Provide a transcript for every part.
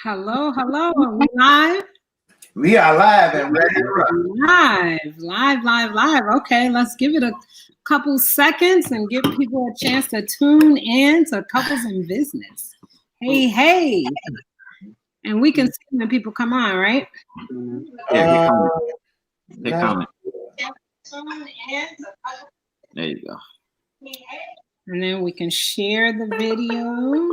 Hello, hello. Are we live? We are live and ready to rock. Live. Okay, let's give it a couple seconds and give people a chance to tune in to Couples in Business. Hey. And we can see when people come on, right? Yeah, hit comment. There you go. And then we can share the video.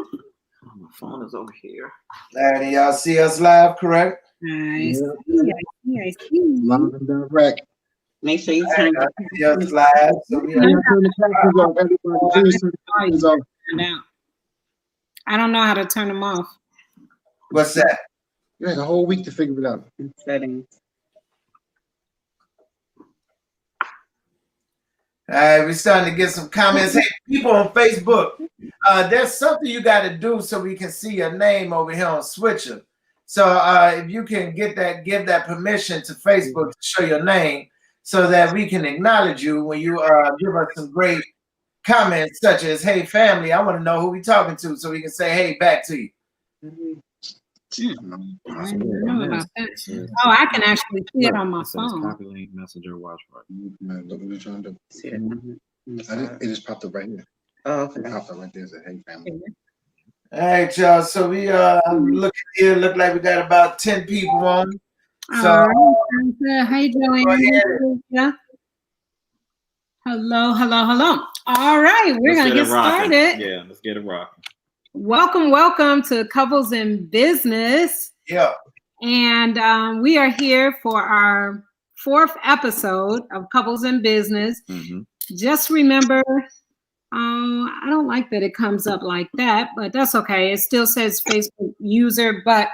My phone is over here. Larry, y'all see us live, correct? Nice. Yeah. I see. Live and direct. Make sure you turn the See us live. So we Turn the cameras off, everybody. Please turn the cameras off. I don't know how to turn them off. What's that? You had a whole week to figure it out. settings. All right, we're starting to get some comments. Hey, people on Facebook, there's something you got to do so we can see your name over here on Switcher. So if you can give that permission to Facebook to show your name so that we can acknowledge you when you give us some great comments such as, hey, family, I want to know who we talking to so we can say, hey, back to you. I didn't know about that. Oh, I can actually see it on my phone. Copy link, messenger, watch party. Look what we're trying to do. See it? It just popped up right here. Oh, It okay. popped up right there. It said, hey, family. All right, y'all. So we look here. Look like we got about 10 people on. So All right. Hey, Joanne. Yeah. Hello. All right, we're going to get started. Yeah, let's get it rocking. Welcome to Couples in Business. yeah. And we are here for our 4th episode of Couples in Business. Mm-hmm. Just remember, I don't like that it comes up like that, but that's okay. It still says Facebook user, but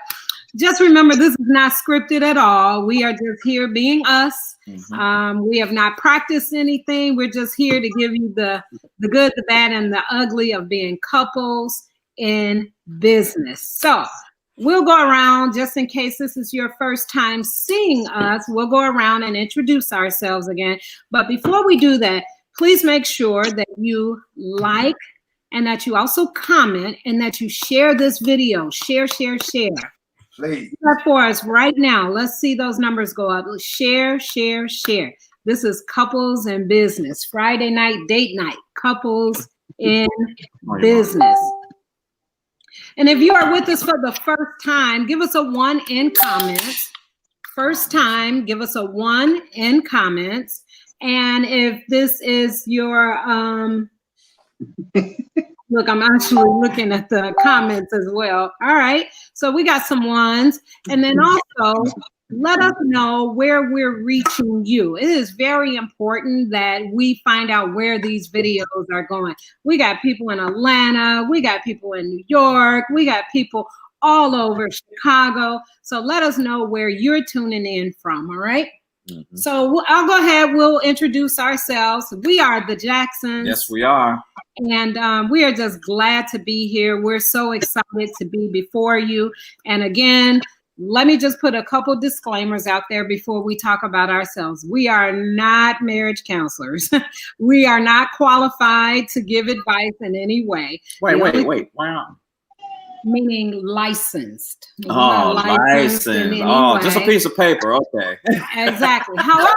just remember this is not scripted at all. We are just here being us. Mm-hmm. We have not practiced anything. We're just here to give you the good, the bad, and the ugly of being couples in business. So we'll go around, just in case this is your first time seeing us, we'll go around and introduce ourselves again. But before we do that, please make sure that you like and that you also comment and that you share this video. Share. Please. Do that for us right now. Let's see those numbers go up. Share. This is Couples in Business. Friday night, date night. Couples in Business. And if you are with us for the first time, give us a 1 in comments. First time, give us a 1 in comments. And if this is your, look, I'm actually looking at the comments as well. All right. So we got some 1s. And then also, let us know where we're reaching you. It is very important that we find out where these videos are going. We got people in Atlanta. We got people in New York. We got people all over Chicago. So let us know where you're tuning in from. All right. Mm-hmm. So I'll go ahead. We'll introduce ourselves. We are the Jacksons. Yes, we are. And we are just glad to be here. We're so excited to be before you. And again, let me just put a couple disclaimers out there before we talk about ourselves. We are not marriage counselors. We are not qualified to give advice in any way. Wait. Wow. Meaning licensed. Oh, licensed. Oh, just a piece of paper. Okay. Exactly. However,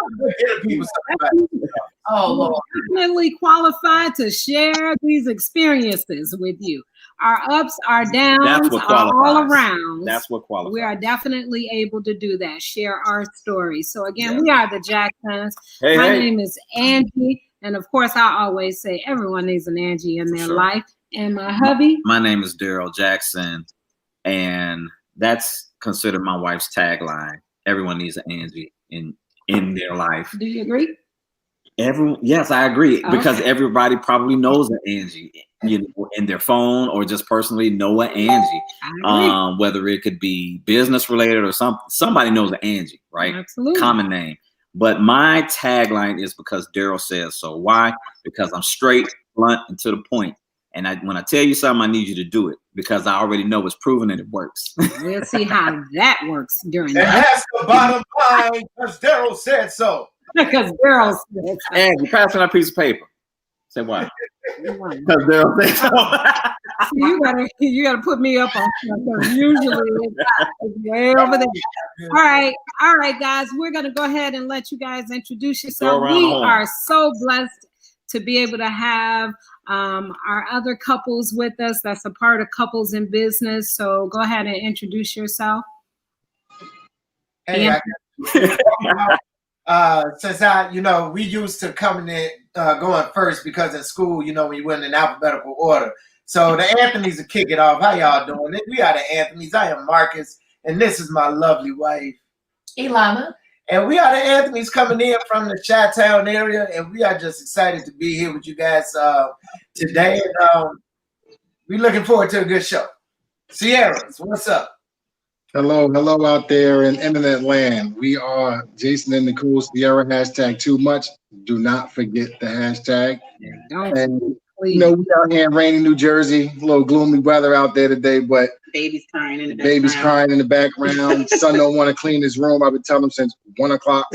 Lord. definitely qualified to share these experiences with you. Our ups, our downs, are all around. That's what qualifies. We are definitely able to do that, share our stories. So again, we are the Jacksons. My name is Angie. And of course, I always say everyone needs an Angie in their life. And my hubby? My name is Daryl Jackson. And that's considered my wife's tagline. Everyone needs an Angie in their life. Do you agree? Yes, I agree. Okay. Because everybody probably knows an Angie, in their phone or just personally know an Angie. Whether it could be business related or somebody knows an Angie, right? Absolutely. Common name. But my tagline is because Daryl says so. Why? Because I'm straight, blunt, and to the point. And when I tell you something, I need you to do it because I already know it's proven and it works. We'll see how that works during And that. that's the bottom line, because Daryl said so. Because Daryl said so. And you pass me that piece of paper. Say why? Because Daryl said so. You gotta put me up on something. Usually it's way over there. All right, guys. We're gonna go ahead and let you guys introduce yourself. We are so blessed to be able to have our other couples with us. That's a part of Couples in Business. So go ahead and introduce yourself. Hey, since we used to coming in, going first because in school, we went in alphabetical order. So the Anthonys will kick it off. How y'all doing? We are the Anthonys. I am Marcus, and this is my lovely wife, Ilana. And we are the Anthonys coming in from the Chi-Town area, and we are just excited to be here with you guys today. And we're looking forward to a good show. Sierras, what's up? Hello out there in internet land. We are Jason and Nicole Sierra, hashtag too much. Do not forget the hashtag. And we out here in rainy New Jersey, a little gloomy weather out there today, but baby's crying in the background. Son don't want to clean his room. I've been telling him since 1 o'clock.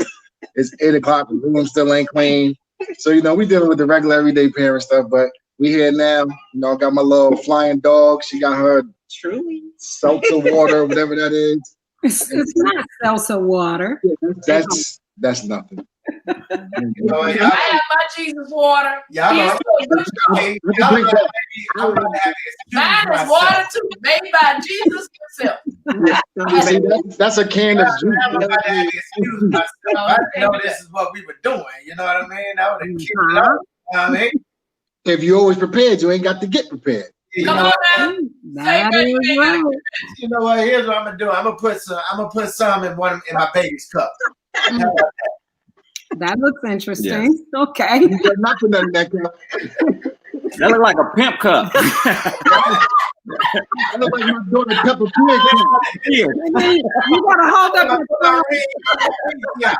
It's 8 o'clock. The room still ain't clean. So we dealing with the regular everyday parent stuff, but we here now. I got my little flying dog. She got her truly seltzer water, whatever that is. It's not seltzer water. That's nothing. I have my Jesus water. Mine is water too, made by Jesus himself. That's a can of juice. I know this is what we were doing. You know what I mean? I would have kicked it out. You know what I mean? If you're always prepared, you ain't got to get prepared. Come on now. You know what? Here's what I'm gonna do. I'm gonna put some in my baby's cup. That looks interesting. Yes. Okay. Nothing in that cup. That look like a pimp cup. I look like my daughter Peppa Pig. You gotta hold up your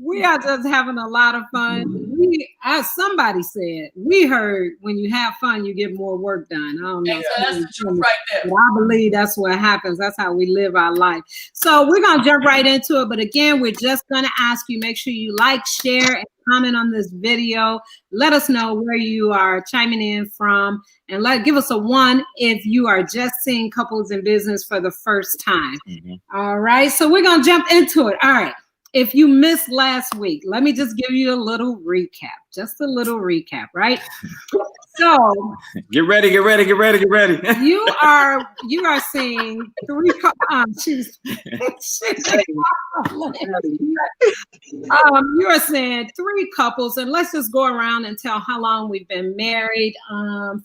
We are just having a lot of fun. As somebody said, we heard when you have fun, you get more work done. I don't know. That's the truth right there. But I believe that's what happens. That's how we live our life. So we're going to jump right into it. But again, we're just going to ask you, make sure you like, share, and comment on this video. Let us know where you are chiming in from. And give us a 1 if you are just seeing Couples in Business for the first time. All right. So we're going to jump into it. All right. If you missed last week, let me just give you a little recap. Just a little recap, right? So get ready. You are seeing 3 you are saying 3 couples, and let's just go around and tell how long we've been married.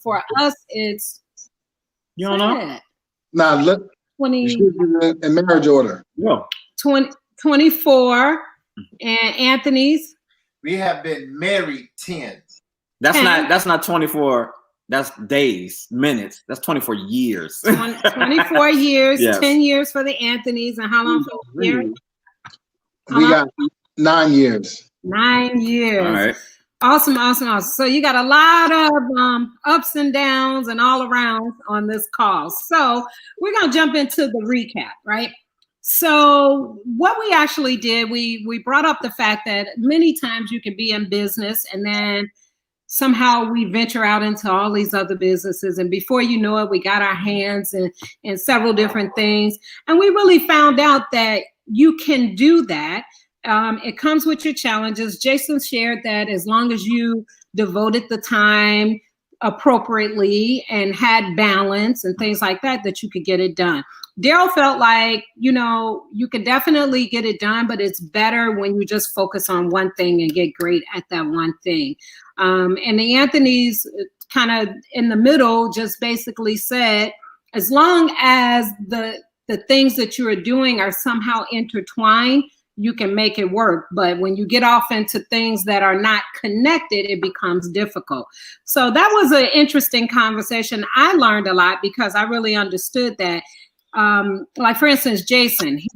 For us, it's you don't know. Nah, look. 20 in marriage order. No. 24 and Anthony's. We have been married 10. That's not 24. That's days, minutes. That's 24 years. 24 years, yes. 10 years for the Anthony's, and how long for the year? We got 9 years. 9 years. All right. Awesome. So you got a lot of ups and downs and all around on this call. So we're gonna jump into the recap, right? So what we actually did, we brought up the fact that many times you can be in business and then somehow we venture out into all these other businesses. And before you know it, we got our hands in several different things. And we really found out that you can do that. It comes with your challenges. Jason shared that as long as you devoted the time appropriately and had balance and things like that, that you could get it done. Daryl felt like, you could definitely get it done, but it's better when you just focus on one thing and get great at that one thing. And the Anthony's kind of in the middle just basically said, as long as the things that you are doing are somehow intertwined, you can make it work. But when you get off into things that are not connected, it becomes difficult. So that was an interesting conversation. I learned a lot because I really understood that like for instance, Jason, he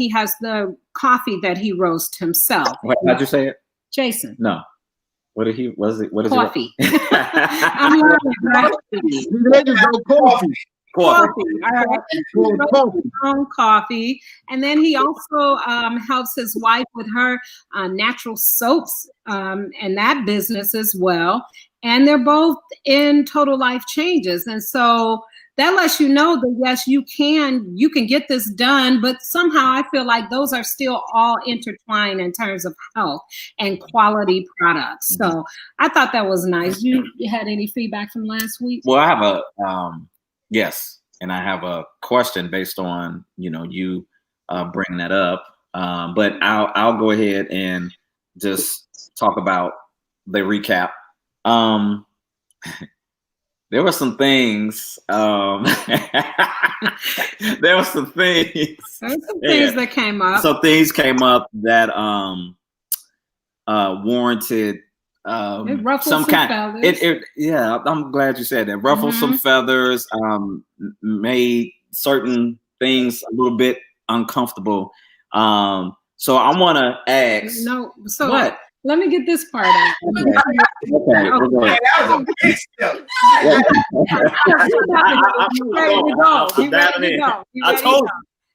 has the coffee that he roasts himself. How'd you say it? Jason. No. What is it? Coffee. I'm There you go, coffee. Coffee. Coffee. And then he also helps his wife with her natural soaps and that business as well. And they're both in total life changes. And so that lets you know that yes, you can get this done, but somehow I feel like those are still all intertwined in terms of health and quality products. So I thought that was nice. You had any feedback from last week? Well, I have a yes, and I have a question based on you bringing that up. But I'll go ahead and just talk about the recap. There were some things. There were some things. That came up. Some things came up that warranted some kind. Yeah, I'm glad you said that. Ruffled some feathers. Made certain things a little bit uncomfortable. So I want to ask. No. So what? Let me get this part out. Okay. That was a big step. I told you,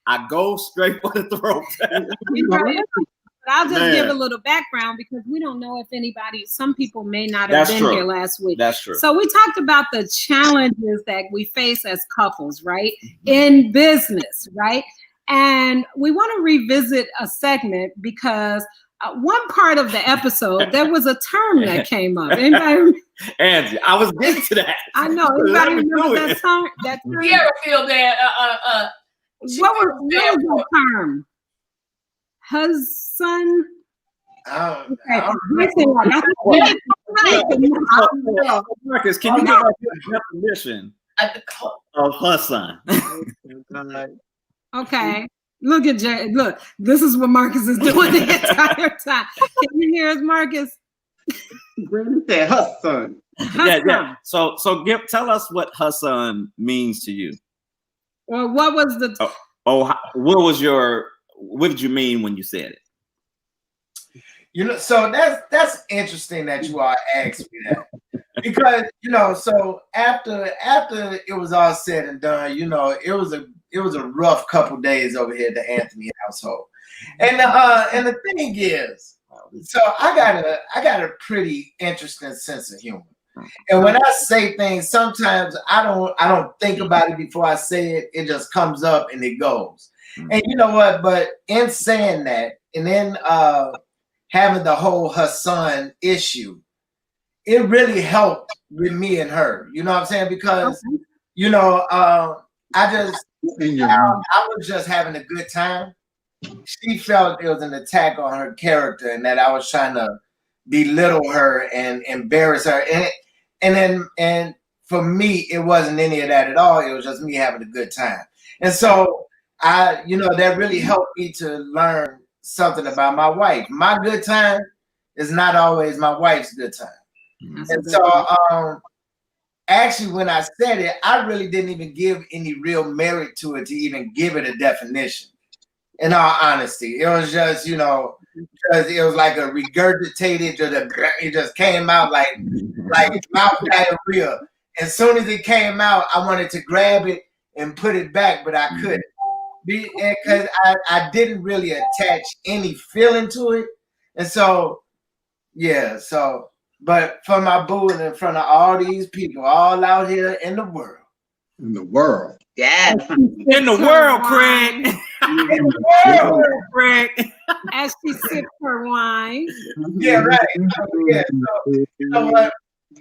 I go straight for the throat. I'll just give a little background because we don't know if some people may not have been here last week. That's true. So we talked about the challenges that we face as couples, right? In business, right? And we want to revisit a segment because one part of the episode, there was a term that came up. Anybody? Angie, I was getting to that. I know. Anybody remember that term? You ever feel that? What was that term? Husband? Marcus, can you give us your definition of husband? Okay. Look at Jay. Look, this is what Marcus is doing the entire time. Can you hear us, Marcus? Brandon said husband. Yeah. So tell us what husband means to you. Well, what was the? What did you mean when you said it? So that's interesting that you all asked me that because so after it was all said and done, it was a rough couple days over here at the Anthony household, and the thing is, so I got a pretty interesting sense of humor, and when I say things, sometimes I don't think about it before I say it. It just comes up and it goes, and you know what? But in saying that, and then having the whole Hassan issue, it really helped with me and her. You know what I'm saying? Because I was just having a good time. She felt it was an attack on her character and that I was trying to belittle her and embarrass her. And for me, it wasn't any of that at all. It was just me having a good time. And so that really helped me to learn something about my wife. My good time is not always my wife's good time. And so actually, when I said it, I really didn't even give any real merit to it to even give it a definition. In all honesty, it was just, because it was like a regurgitated, it just came out like mouth diarrhea. As soon as it came out, I wanted to grab it and put it back, but I couldn't. Because I didn't really attach any feeling to it. And so, but for my boo and in front of all these people all out here in the world. In the world. Yes. In the world, Craig. In the world, Craig. As she sips her wine. Yeah, right.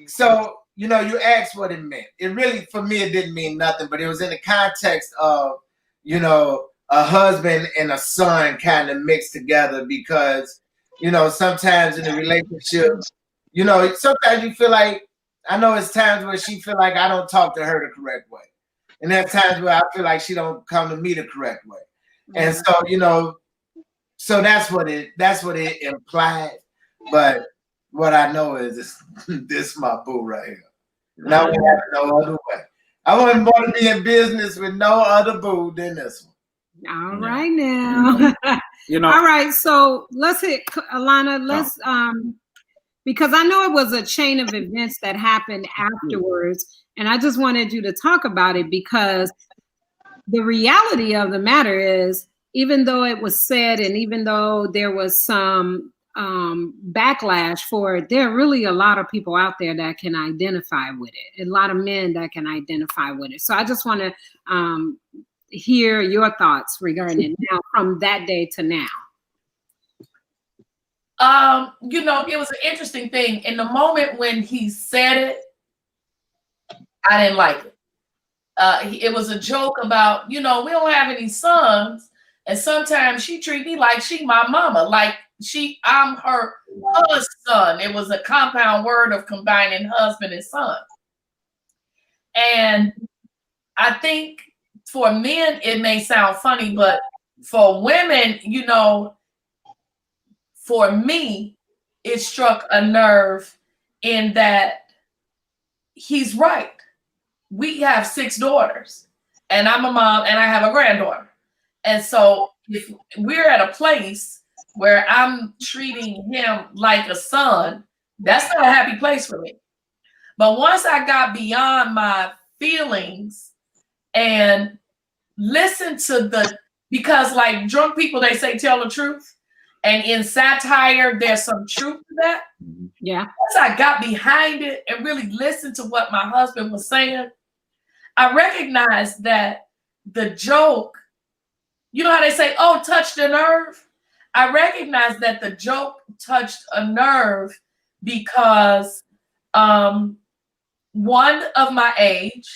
So you asked what it meant. It really, for me, it didn't mean nothing, but it was in the context of, a husband and a son kind of mixed together because, sometimes in a relationship, sometimes you feel like, I know it's times where she feel like I don't talk to her the correct way. And there's times where I feel like she don't come to me the correct way. And so, so that's what it implied. But what I know is this my boo right here. Now we have no other way. I wouldn't want to be in business with no other boo than this one. All right now. You know. All right, so let's hit Alana. Let's because I know it was a chain of events that happened afterwards, and I just wanted you to talk about it because the reality of the matter is, even though it was said, and even though there was some backlash for it, there are really a lot of people out there that can identify with it. A lot of men that can identify with it. So I just want to hear your thoughts regarding it now, from that day to now. You know, it was an interesting thing. In the moment when he said it, I didn't like it. It was a joke about, you know, we don't have any sons, and sometimes she treat me like she my mama, like I'm her son. It was a compound word of combining husband and son. And I think for men, it may sound funny, but for women, you know, for me, it struck a nerve in that he's right. We have 6 daughters, and I'm a mom, and I have a granddaughter. And so if we're at a place where I'm treating him like a son, that's not a happy place for me. But once I got beyond my feelings and listened to because like drunk people, they say tell the truth. And in satire, there's some truth to that. Yeah. Once I got behind it and really listened to what my husband was saying, I recognized that the joke, you know how they say, oh, touched a nerve? I recognized that the joke touched a nerve because one of my age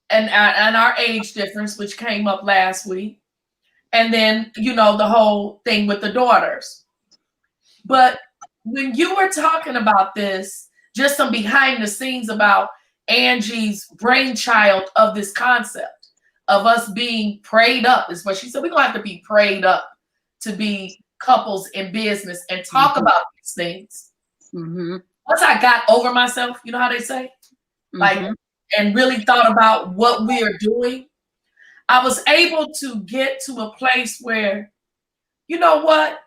and our age difference, which came up last week, and then, you know, the whole thing with the daughters. But when you were talking about this, just some behind the scenes about Angie's brainchild of this concept of us being prayed up, is what she said. We're going to have to be prayed up to be couples in business and talk about these things. Once I got over myself, you know how they say? Like, and really thought about what we are doing, I was able to get to a place where, you know what?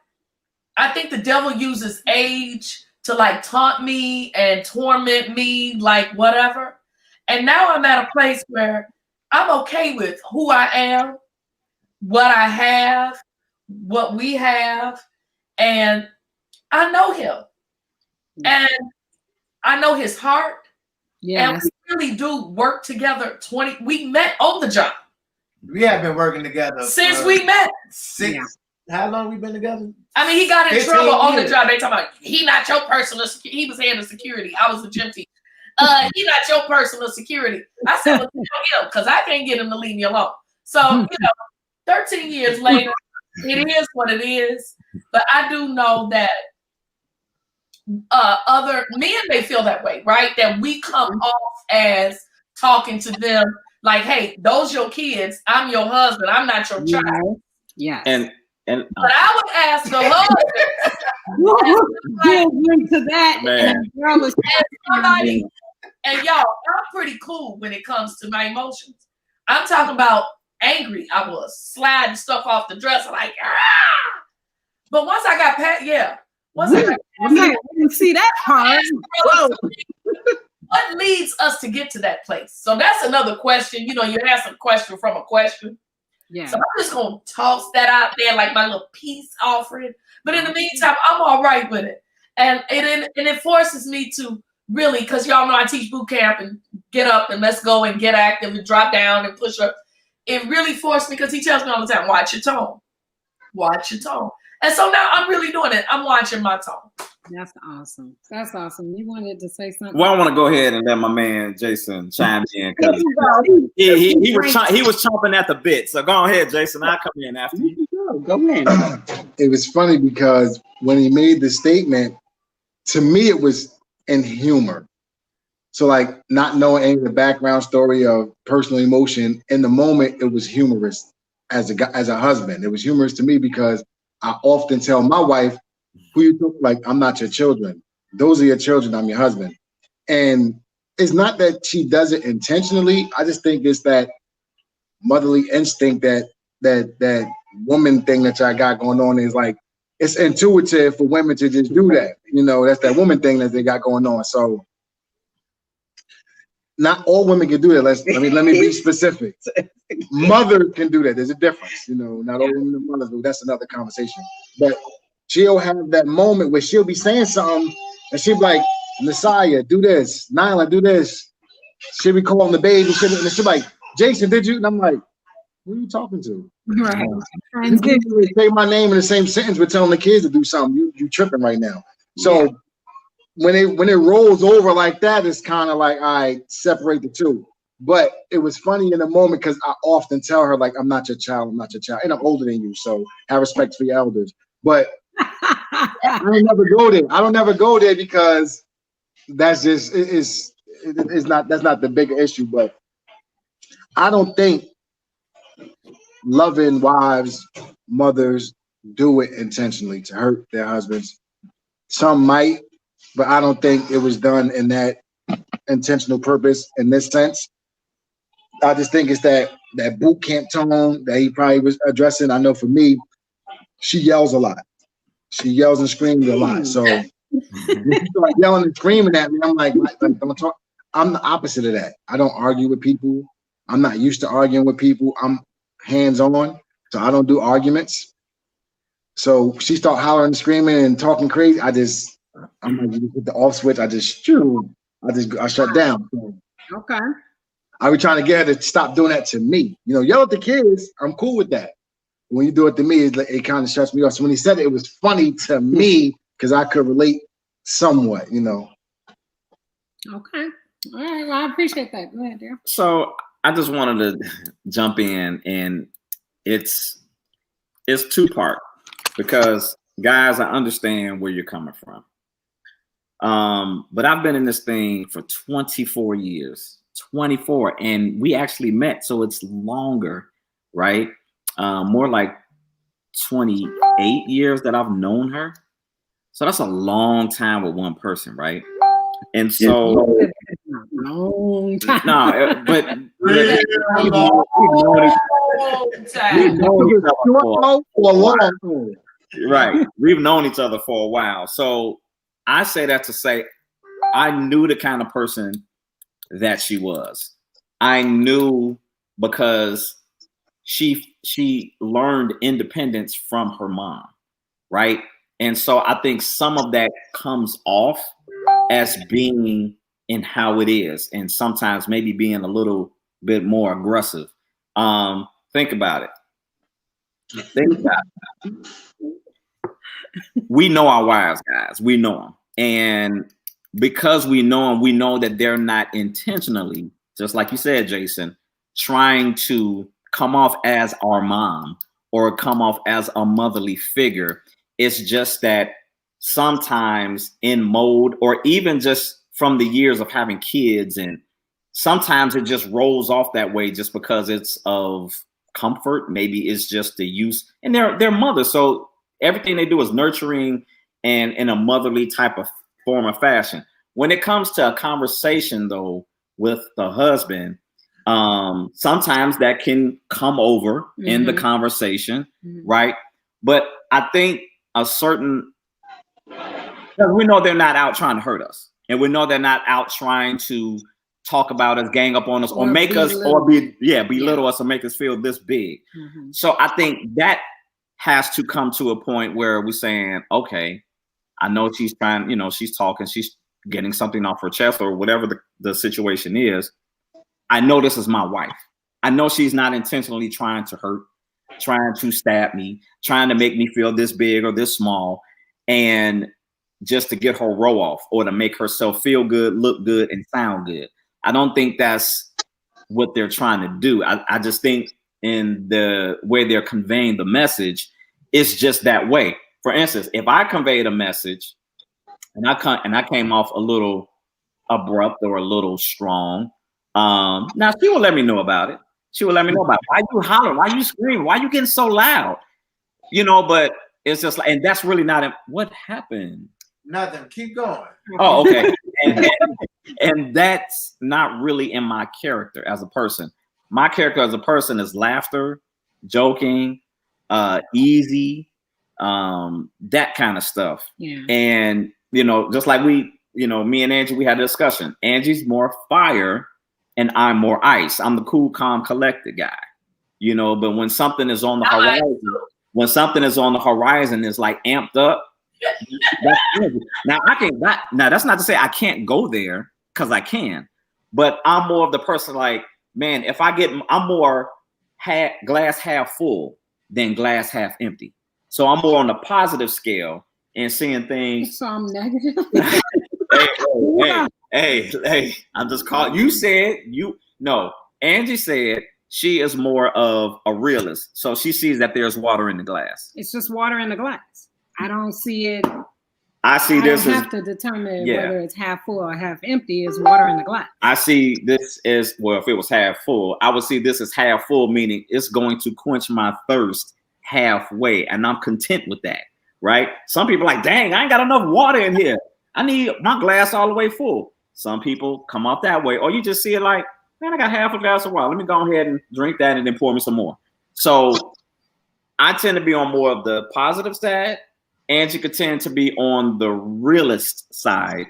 I think the devil uses age to like taunt me and torment me, like whatever. And now I'm at a place where I'm okay with who I am, what I have, what we have, and I know him. And I know his heart. Yeah. And we really do work together. We met on the job. We have been working together since we met. 6. Yeah. How long we been together? I mean, he got in trouble on the job. They talking about he not your personal security. He was handling security. I was the gym teacher. He not your personal security. I said, well, tell him because I can't get him to leave me alone. So, you know, 13 years later, it is what it is. But I do know that other men may feel that way, right? That we come off as talking to them like, hey, those your kids. I'm your husband. I'm not your child. Yeah. And but I would ask the husband to that. Man. And somebody, and y'all, I'm pretty cool when it comes to my emotions. I'm talking about angry. I was sliding stuff off the dresser like, ah. But once I got past, once I didn't see that part. What leads us to get to that place? So that's another question. You know, you ask a question from a question. Yeah. So I'm just gonna toss that out there like my little peace offering. But in the meantime, I'm all right with it. And it forces me to really, because y'all know I teach boot camp and get up and let's go and get active and drop down and push up. It really forced me because he tells me all the time, watch your tone. Watch your tone. And so now I'm really doing it. I'm watching my tone. That's awesome. That's awesome. You wanted to say something? Well, I want to go ahead and let my man Jason chime in because he was chomping at the bit. So go ahead, Jason. I'll come in after you. Go in. It was funny because when he made the statement, to me it was in humor. So like not knowing any of the background story of personal emotion, in the moment it was humorous as a husband. It was humorous to me because I often tell my wife, who you look like, I'm not your children. Those are your children, I'm your husband. And it's not that she does it intentionally. I just think it's that motherly instinct, that woman thing that y'all got going on is like, it's intuitive for women to just do that. You know, that's that woman thing that they got going on. So not all women can do that. Let me be specific. Mothers can do that. There's a difference. You know, not all women are mothers, but that's another conversation. But she'll have that moment where she'll be saying something and she'll be like, Messiah, do this. Nyla, do this. She'll be calling the baby. She'll be like, Jason, did you? And I'm like, who are you talking to? Right. You can't even say my name in the same sentence with telling the kids to do something. You tripping right now. So when it rolls over like that, it's kind of like, I separate the two. But it was funny in the moment because I often tell her, like, I'm not your child, and I'm older than you, so have respect for your elders. But I don't never go there because that's just that's not the bigger issue. But I don't think loving wives, mothers do it intentionally to hurt their husbands. Some might, but I don't think it was done in that intentional purpose in this sense. I just think it's that boot camp tone that he probably was addressing. I know for me, she yells a lot. She yells and screams a lot. So when she starts yelling and screaming at me, I'm like, I'm the opposite of that. I don't argue with people. I'm not used to arguing with people. I'm hands-on, so I don't do arguments. So she start hollering and screaming and talking crazy. I'm like, hit the off switch. I shut down. So, okay. I was trying to get her to stop doing that to me. You know, yell at the kids, I'm cool with that. When you do it to me, it kind of shuts me off. So when he said it was funny to me because I could relate somewhat, you know. Okay. All right. Well, I appreciate that. Go ahead, dear. So I just wanted to jump in, and it's two-part because, guys, I understand where you're coming from. But I've been in this thing for 24 years. 24, and we actually met, so it's longer, right? More like 28 years that I've known her. So that's a long time with one person, right? And so long time. No, but We've known each other for a while. So I say that to say I knew the kind of person that she was. I knew because she learned independence from her mom, right? And so I think some of that comes off as being in how it is, and sometimes maybe being a little bit more aggressive. Think about it. We know our wives, guys. We know them, and because we know them, we know that they're not intentionally, just like you said, Jason, trying to come off as our mom or come off as a motherly figure. It's just that sometimes in mode, or even just from the years of having kids, and sometimes it just rolls off that way just because it's of comfort. Maybe it's just the use, and they're mothers, so everything they do is nurturing and in a motherly type of form of fashion. When it comes to a conversation, though, with the husband, sometimes that can come over in the conversation, right? But I think we know they're not out trying to hurt us, and we know they're not out trying to talk about us, gang up on us, or make us, or belittle us, or make us feel this big. So I think that has to come to a point where we're saying, okay, I know she's trying, she's talking, she's getting something off her chest, or whatever the situation is. I know this is my wife. I know she's not intentionally trying to hurt, trying to stab me, trying to make me feel this big or this small, and just to get her roll off or to make herself feel good, look good, and sound good. I don't think that's what they're trying to do. I just think in the way they're conveying the message, it's just that way. For instance, if I conveyed a message and I came off a little abrupt or a little strong, now she will let me know about it. She will let me know about it. Why you hollering? Why you screaming? Why you getting so loud? But it's just like, and that's really not what happened. Nothing. Keep going. Oh, okay. and that's not really in my character as a person. My character as a person is laughter, joking, easy, that kind of stuff. Yeah. And just like me and Angie, we had a discussion. Angie's more fire, and I'm more ice. I'm the cool, calm, collected guy. But when something is on the horizon, it's like amped up. Now that's not to say I can't go there, because I can, but I'm more of the person like, man, I'm more glass half full than glass half empty. So I'm more on the positive scale and seeing things. So I'm negative. Hey, I'm just calling. Angie said she is more of a realist. So she sees that there's water in the glass. It's just water in the glass. I don't see it. I don't have to determine whether it's half full or half empty. Is water in the glass. I see this as, well, if it was half full, I would see this as half full, meaning it's going to quench my thirst halfway. And I'm content with that, right? Some people are like, dang, I ain't got enough water in here. I need my glass all the way full. Some people come off that way. Or you just see it like, man, I got half a glass of water. Let me go ahead and drink that and then pour me some more. So I tend to be on more of the positive side. Angie could tend to be on the realist side,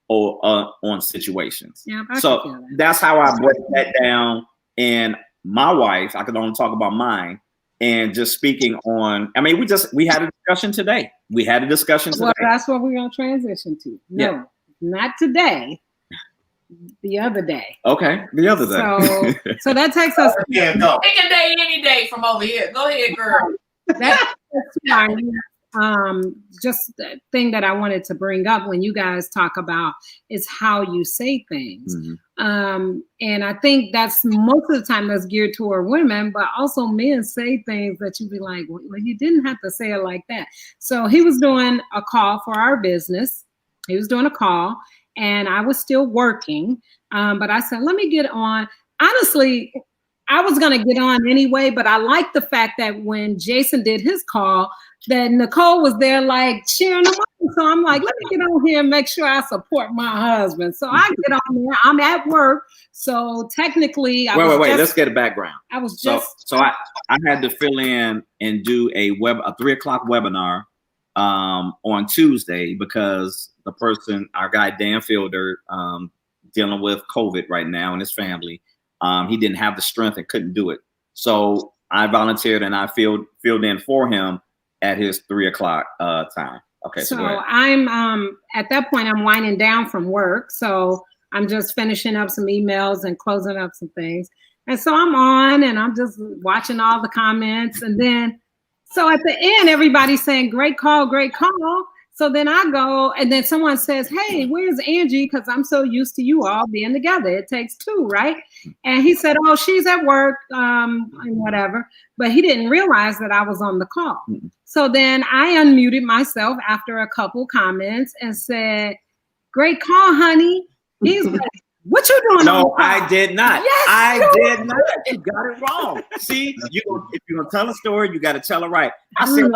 or on situations. Yeah, so that's how I break that down. And my wife, I could only talk about mine, and just speaking on. I mean, we had a discussion today. Well, that's what we're gonna transition to. No, not today. The other day. Okay, the other day. So that takes us. Pick a day, any day from over here. Go ahead, girl. That's just the thing that I wanted to bring up when you guys talk about is how you say things. Mm-hmm. And I think that's most of the time that's geared toward women, but also men say things that you be like, well, you didn't have to say it like that. So he was doing a call for our business. He was doing a call and I was still working. But I said, let me get on. Honestly, I was going to get on anyway, but I like the fact that when Jason did his call, that Nicole was there like cheering him on. So I'm like, let me get on here and make sure I support my husband. So I get on there. I'm at work. So technically, wait. Let's get a background. I was just I had to fill in and do a 3:00 webinar on Tuesday because the person, our guy Dan Fielder, dealing with COVID right now and his family. He didn't have the strength and couldn't do it. So I volunteered and I filled in for him at his 3:00 time. Okay. So I'm at that point I'm winding down from work. So I'm just finishing up some emails and closing up some things. And so I'm on and I'm just watching all the comments. And then so at the end, everybody's saying, great call, great call. So then I go and then someone says, hey, where's Angie? Because I'm so used to you all being together. It takes two, right? And he said, oh, she's at work and whatever. But he didn't realize that I was on the call. Mm-hmm. So then I unmuted myself after a couple comments and said, great call, honey. He's like, what you doing? No, I did not. Yes, I did not. You got it wrong. See, if you're going to tell a story, you got to tell it right. I said,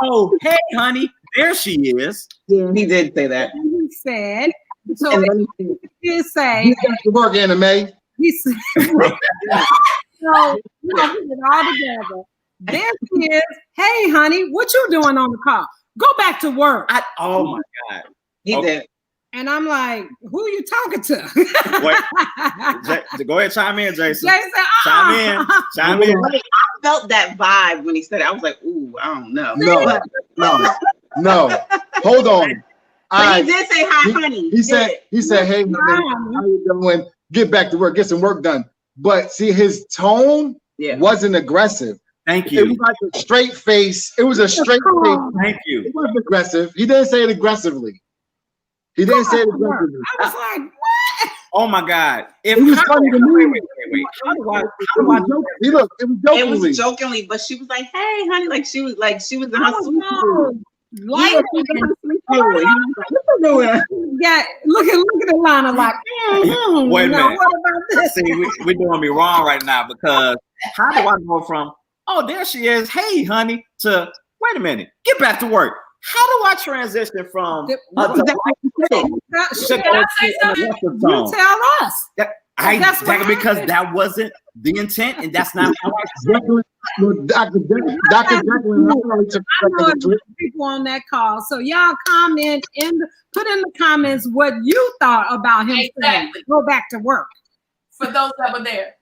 oh, hey, honey. There she is. Yeah, he did say that. He said, so he did say. He got to work, Anna Mae. He said, so we did it all together. There she is. Hey, honey, what you doing on the call? Go back to work. Oh, my God. He did. And I'm like, who are you talking to? Go ahead, chime in, Jason. Jason, Chime in. I felt that vibe when he said it. I was like, ooh, I don't know. No. Hold on. But he did say hi, honey. He said, hey, honey, how you doing? Get back to work, get some work done. But see, his tone wasn't aggressive. Thank you. It was like a straight face. It was a straight face. Thank you. It wasn't aggressive. He didn't say it aggressively. I was like, what? Oh my God. It was funny to me. Wait. It was jokingly, but she was like, hey, honey, like she was in her sweet mood. Yeah, look at Lana like, wait a minute. What about this? See, we're doing me wrong right now because how do I go from, oh, there she is, hey, honey, to, wait a minute, get back to work. How do I transition from you tell us. Because that wasn't the intent, and that's not how I Dr. Jacqueline, I know there's people on that call, so y'all comment put in the comments what you thought about him. Exactly. Go back to work. For those that were there,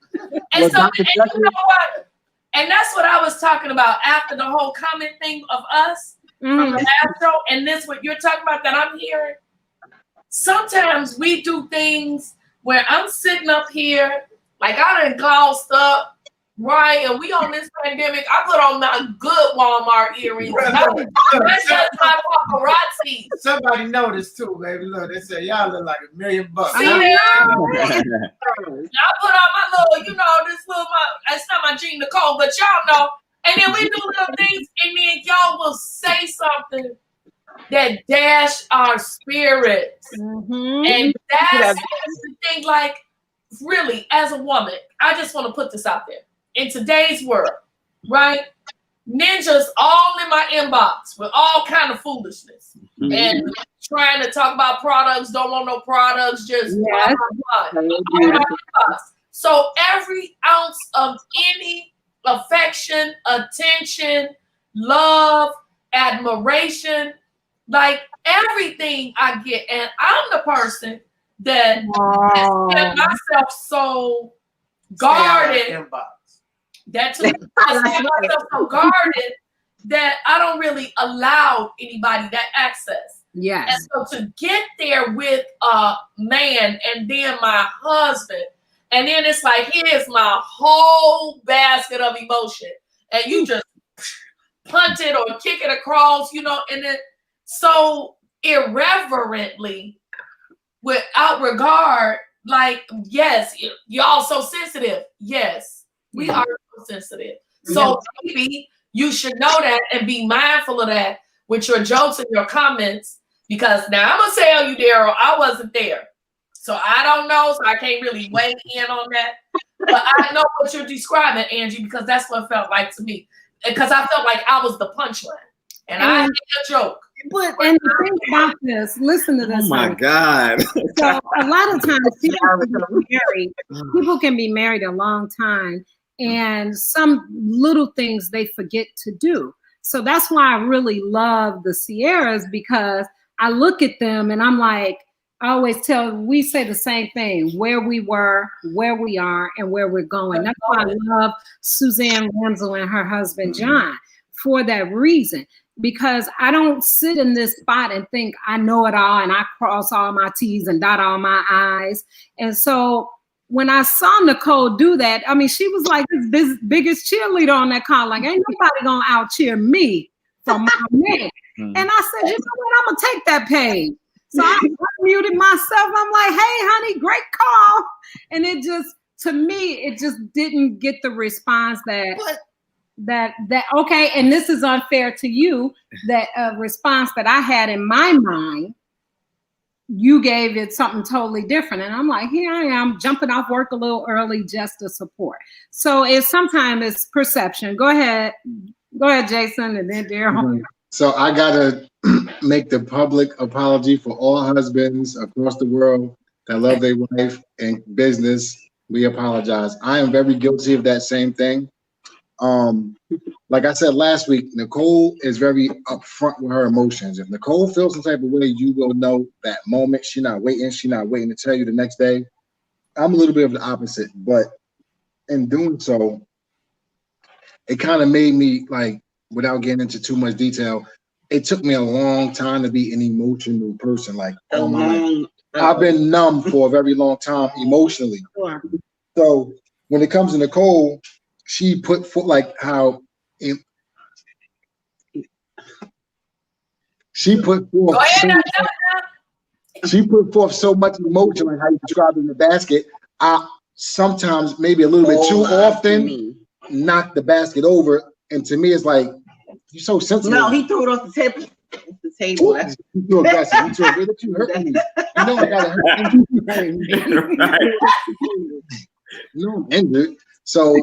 and so and you know what? And that's what I was talking about after the whole comment thing of us from the last show, and this what you're talking about that I'm hearing. Sometimes we do things where I'm sitting up here, like I done glossed up. Right, and we on this pandemic. I put on my good Walmart earrings. That's just my paparazzi. Somebody noticed too, baby. Look, they said y'all look like $1 million. See that? I put on my little, this little. It's not my Jean Nicole, but y'all know. And then we do little things, and then y'all will say something that dash our spirits, and that's the thing. Like, really, as a woman, I just want to put this out there. In today's world, right? Ninjas all in my inbox with all kind of foolishness and trying to talk about products, don't want no products, just blah, blah, blah. So every ounce of any affection, attention, love, admiration, like everything I get, and I'm the person that get myself so guarded. That too. I set myself so guarded that I don't really allow anybody that access. Yes. And so to get there with a man and then my husband, and then it's like, here's my whole basket of emotion. And you just punt it or kick it across, and then so irreverently, without regard, like, yes, y'all so sensitive. Yes, we are so sensitive. So maybe you should know that and be mindful of that with your jokes and your comments, because now I'm going to tell you, Daryl, I wasn't there. So I don't know, so I can't really weigh in on that. But I know what you're describing, Angie, because that's what it felt like to me. Because I felt like I was the punchline. And I did a joke. But and the thing about this, listen to this. Oh my God. So a lot of times people can be married a long time, and some little things they forget to do. So that's why I really love the Sierras, because I look at them and I'm like, we say the same thing, where we were, where we are, and where we're going. That's why I love Suzanne Wenzel and her husband, John, for that reason. Because I don't sit in this spot and think I know it all and I cross all my T's and dot all my I's. And so when I saw Nicole do that, I mean, she was like this biggest cheerleader on that call. Like, ain't nobody gonna out cheer me from my man. And I said, you know what, I'm gonna take that page. So I muted myself. I'm like, hey, honey, great call. And it just, to me, it just didn't get the response that okay, and this is unfair to you, that response that I had in my mind, you gave it something totally different. And I'm like, here I am jumping off work a little early just to support. So sometimes it's perception. Go ahead, Jason, and then Daryl. So I gotta make the public apology for all husbands across the world that love their wife and business. We apologize. I am very guilty of that same thing. Like I said last week, Nicole is very upfront with her emotions. If Nicole feels some type of way, you will know that moment. She's not waiting to tell you the next day. I'm a little bit of the opposite, but in doing so, it kind of made me, like, without getting into too much detail, it took me a long time to be an emotional person. Like, oh my, I've been numb for a very long time emotionally. Sure. So when it comes to Nicole, she put forth, like how she put forth so much emotion, like how you described in the basket. I sometimes, maybe a little bit too often, knock the basket over, and to me, it's like, you're so sensitive. No, he threw it off the table. The table. You too aggressive. You too aggressive. You hurt me. You know I gotta hurt you. No, I'm injured. So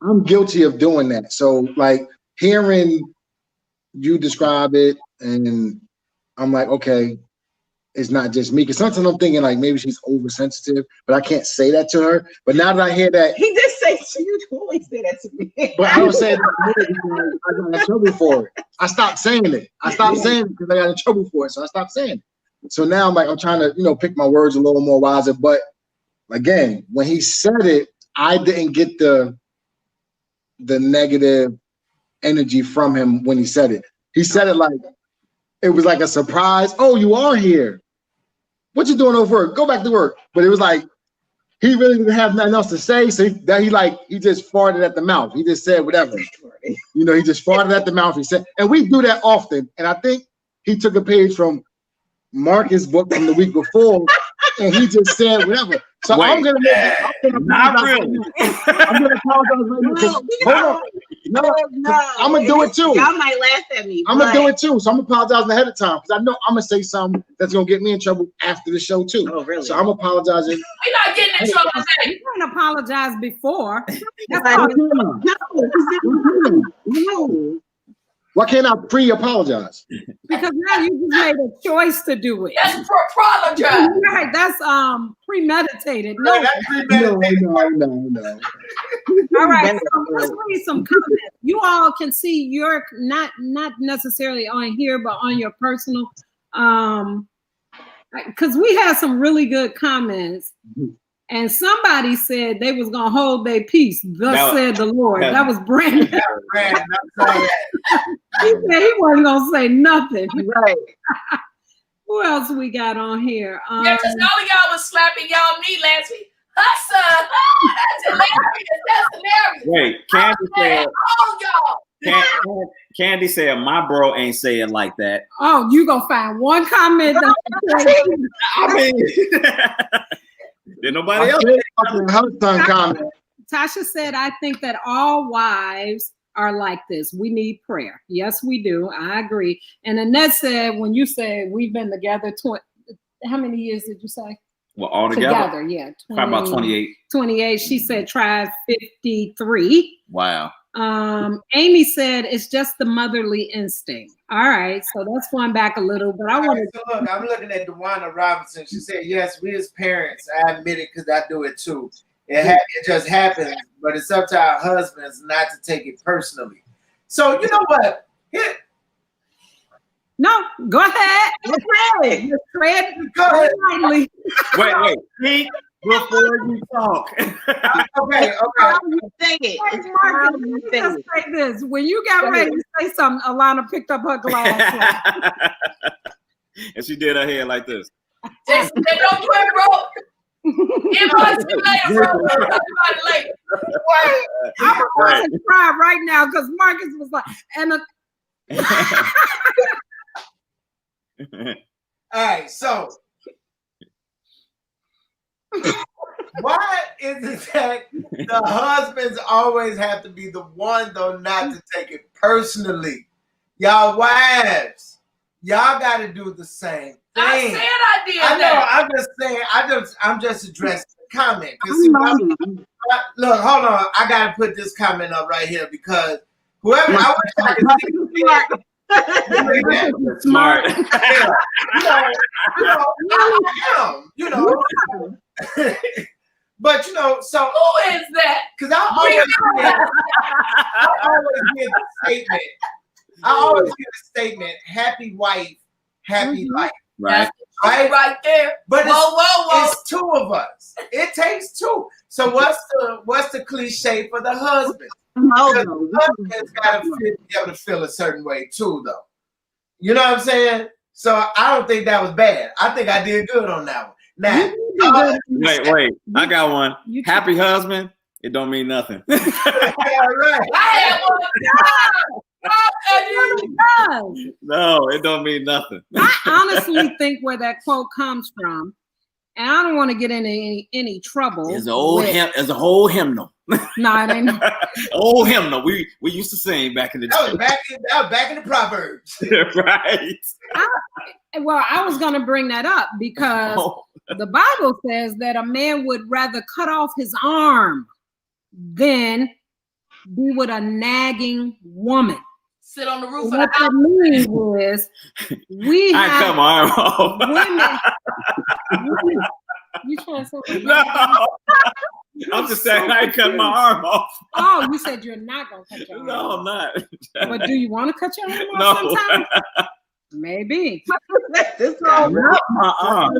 I'm guilty of doing that. So, like, hearing you describe it, and I'm like, okay, it's not just me. Because sometimes I'm thinking like maybe she's oversensitive, but I can't say that to her. But now that I hear that, he did say to you, you always say that to me. But I don't say that because I got in trouble for it. I stopped saying it. I stopped saying it because I got in trouble for it. So I stopped saying it. So now I'm like, I'm trying to, pick my words a little more wiser. But again, when he said it, I didn't get the negative energy from him when he said it. He said it like it was like a surprise. Oh, you are here. What you doing over work? Go back to work. But it was like he really didn't have nothing else to say. So he just farted at the mouth. He just said whatever. He just farted at the mouth. He said, and we do that often. And I think he took a page from Marcus' book from the week before, and he just said whatever. So Wait, I'm gonna not really. I'm gonna apologize right now. I'm gonna do it too. Y'all might laugh at me. I'm gonna do it too. So I'm apologizing ahead of time because I know I'm gonna say something that's gonna get me in trouble after the show too. Oh, really? So I'm apologizing. We're not getting in trouble today. You didn't apologize before. No. Why can't I pre-apologize? Because now you just made a choice to do it. That's apologize. Right, that's premeditated. No. No. All right, so let's read some comments. You all can see your not necessarily on here, but on your personal, because we had some really good comments. And somebody said they was gonna hold their peace. Thus said the Lord. That was Brandon. He said he wasn't gonna say nothing. Right. Who else we got on here? Yeah, because all of y'all was slapping y'all knee last week. Hustle! That's hilarious. Wait, Candy said. Oh, y'all. Candy said, "My bro ain't saying like that." Oh, you gonna find one comment. I mean, did nobody else? Tasha said, "I think that all wives are like this. We need prayer." Yes, we do. I agree. And Annette said, when you said we've been together, how many years did you say? Well, all together, yeah. About 28. 28. She said, try 53. Wow. Amy said, it's just the motherly instinct. All right. So that's going back a little, but I want to look. I'm looking at Dewana Robinson. She said, yes, we as parents, I admit it because I do it too. It just happens, but it's up to our husbands not to take it personally. So you know what? No, go ahead. Tread lightly. Wait. Think before you talk. Okay. Say it. Just say this. When you got ready to say something, Alana picked up her glass. And she did her hair like this. They don't do it, bro. Later. I'm about to cry right now because Marcus was like, all right, so why is it that the husbands always have to be the one though not to take it personally? Y'all wives, y'all got to do the same thing. I said I did. I know. I'm just saying. I'm just addressing the comment. Look, hold on. I got to put this comment up right here because whoever I wish I could see. Smart. But so who is that? Because I always get the statement. I always get a statement: happy wife, happy life. Right. Right there. But whoa. It's two of us. It takes two. So what's the cliche for the husband? The husband's got to be able to feel a certain way too, though. You know what I'm saying? So I don't think that was bad. I think I did good on that one. Now, wait. I got one. Happy husband. It don't mean nothing. Yeah, right. I had one. No, it don't mean nothing. I honestly think where that quote comes from, and I don't want to get into any trouble. It's a whole hymnal. No, it ain't. Old hymnal. We used to sing back in the day. That was back in the Proverbs. Right. I was going to bring that up because the Bible says that a man would rather cut off his arm than be with a nagging woman. sit on the roof what that means is we I have cut my arm off. women. You trying to say No, I'm just saying I cut my arm off. Oh, you said you're not gonna cut your arm No, off. I'm not. But do you want to cut your arm off No. sometime? Maybe. This guy, Not my arm.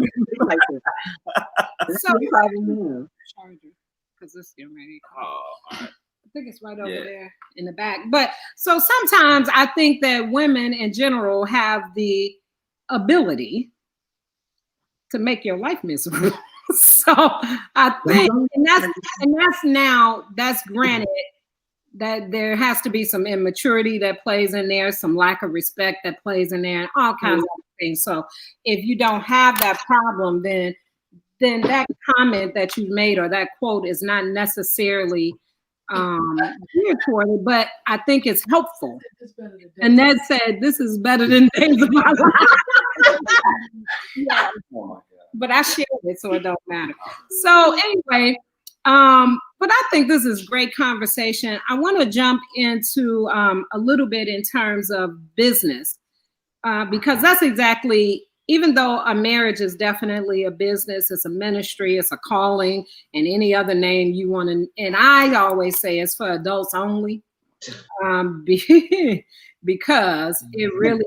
So charger, because this is ready. I think it's right over there in the back. But so sometimes I think that women in general have the ability to make your life miserable. So I think, and that's granted that there has to be some immaturity that plays in there, some lack of respect that plays in there, and all kinds of things. So if you don't have that problem, then that comment that you made or that quote is not necessarily geared toward it, but I think it's helpful. And Ned said, "This is better than days of my life." Yeah. But I shared it, so it don't matter. So anyway, but I think this is great conversation. I want to jump into a little bit in terms of business, because that's exactly, even though a marriage is definitely a business, it's a ministry, it's a calling, and any other name you want to, and I always say it's for adults only, because it really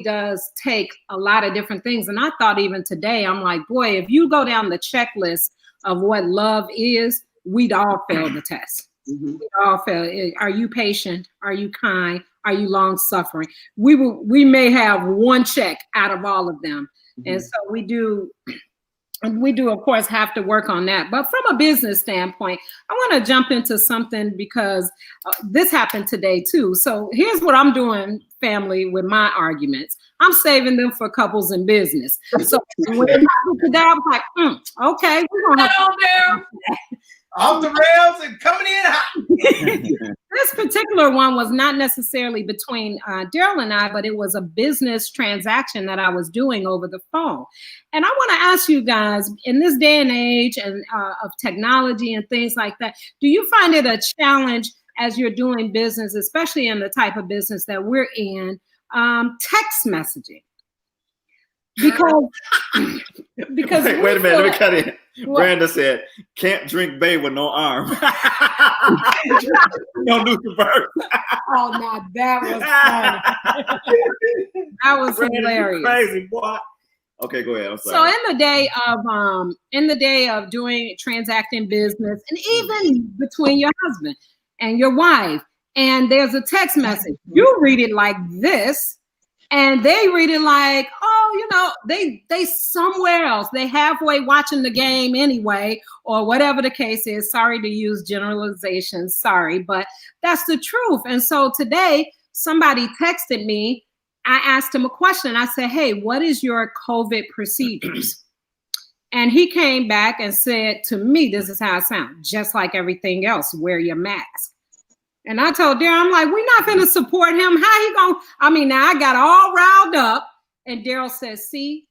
does take a lot of different things. And I thought even today, I'm like, boy, if you go down the checklist of what love is, we'd all fail the test. We'd all fail. Are you patient? Are you kind? Are you long suffering? We may have one check out of all of them. And so we do, of course, have to work on that. But from a business standpoint, I want to jump into something because this happened today too. So here's what I'm doing, family, with my arguments. I'm saving them for couples in business. So when it happened today, I was like, okay, we're going to have to off the rails and coming in hot. This particular one was not necessarily between Daryl and I, but it was a business transaction that I was doing over the phone. And I want to ask you guys, in this day and age and of technology and things like that, do you find it a challenge as you're doing business, especially in the type of business that we're in, text messaging? Because wait a minute, let me cut in. Brenda said, "Can't drink Bay with no arm." No new convert. Oh, now that was funny. That was hilarious. Crazy boy. Okay, go ahead. I'm sorry. So in the day of doing transacting business, and even between your husband and your wife, and there's a text message, you read it like this. And they read it like, oh, they somewhere else. They halfway watching the game anyway, or whatever the case is. Sorry to use generalizations, sorry, but that's the truth. And so today, somebody texted me. I asked him a question. I said, hey, what is your COVID procedures? And he came back and said to me, this is how it sounds, just like everything else, wear your mask. And I told Daryl, I'm like, we're not going to support him. How he going? Now I got all riled up. And Daryl says, see,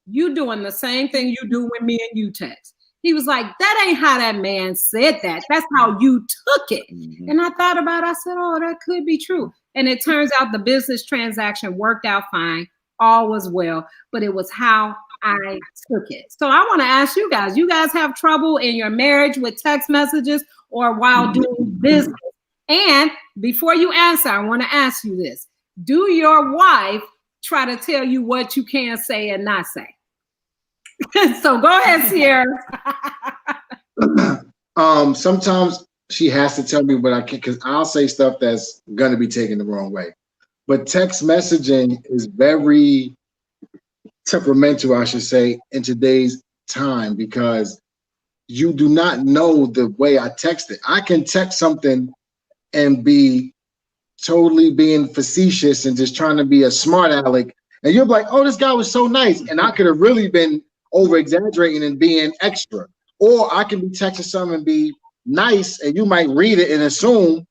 you doing the same thing you do when me and you text. He was like, that ain't how that man said that. That's how you took it. And I thought about it. I said, oh, that could be true. And it turns out the business transaction worked out fine. All was well. But it was how I took it. So I want to ask you guys have trouble in your marriage with text messages or while doing business? And before you answer, I want to ask you this. Do your wife try to tell you what you can say and not say? So go ahead, Sierra. Sometimes she has to tell me what I can, because I'll say stuff that's going to be taken the wrong way. But text messaging is very temperamental, I should say, in today's time, because you do not know the way I text it. I can text something and be totally being facetious and just trying to be a smart aleck, and you're like, oh, this guy was so nice, and I could have really been over exaggerating and being extra. Or I can be texting something and be nice, and you might read it and assume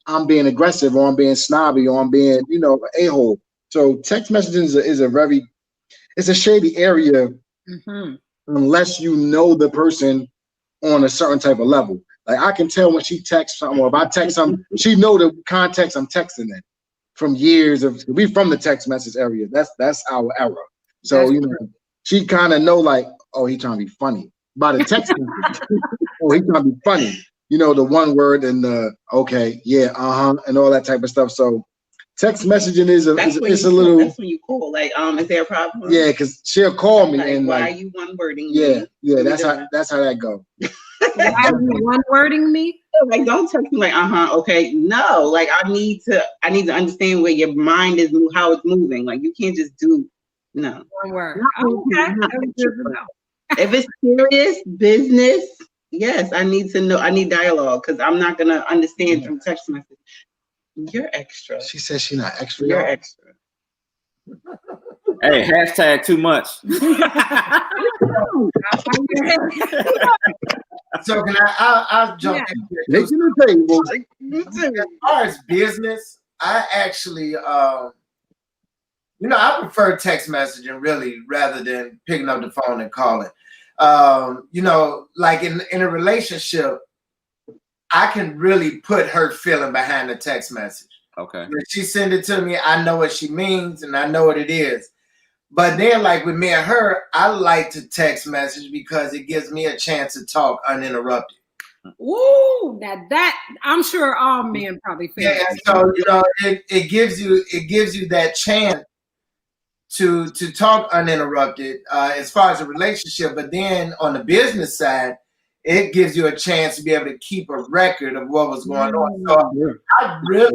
I'm being aggressive, or I'm being snobby, or I'm being, an a-hole. So text messaging is it's a shady area unless you know the person on a certain type of level. Like I can tell when she texts something, or if I text something, she know the context I'm texting in from years of. We from the text message area. That's our era. So she kind of know like, oh, he trying to be funny. By the text, oh, he trying to be funny. The one word and the okay, yeah, and all that type of stuff. So text messaging is a little. That's when you call. Like, is there a problem? Yeah, because she'll call me and why like, are you one wording? Yeah, that's how that go. Why are you one wording me? Like, don't text me like, okay. No, like I need to understand where your mind is, how it's moving. Like you can't just do one word. Okay. If it's serious business, yes, I need to know. I need dialogue because I'm not gonna understand through text message. You're extra. She says she's not extra. You're extra. Hey, hashtag too much. So can I'll jump in here. As far as business, I actually I prefer text messaging really rather than picking up the phone and calling. Like in a relationship, I can really put her feeling behind the text message. Okay. When she send it to me, I know what she means and I know what it is. But then like with me and her, I like to text message because it gives me a chance to talk uninterrupted. Ooh, that I'm sure all men probably feel. Yeah, so it gives you that chance to talk uninterrupted as far as a relationship, but then on the business side, it gives you a chance to be able to keep a record of what was going on. So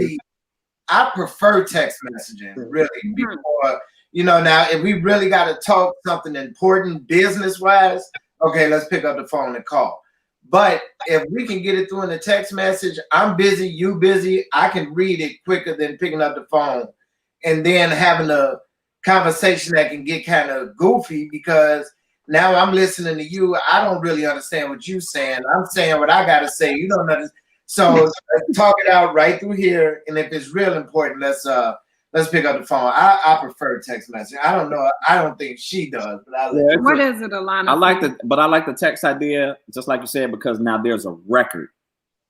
I prefer text messaging really before, now if we really got to talk something important business wise, okay, let's pick up the phone and call. But if we can get it through in a text message, I'm busy, you busy, I can read it quicker than picking up the phone and then having a conversation that can get kind of goofy because now I'm listening to you. I don't really understand what you're saying. I'm saying what I got to say. You don't understand. So let's talk it out right through here. And if it's real important, let's pick up the phone. I prefer text message. I don't know. I don't think she does. But what is it, Alana? I like the text idea, just like you said, because now there's a record.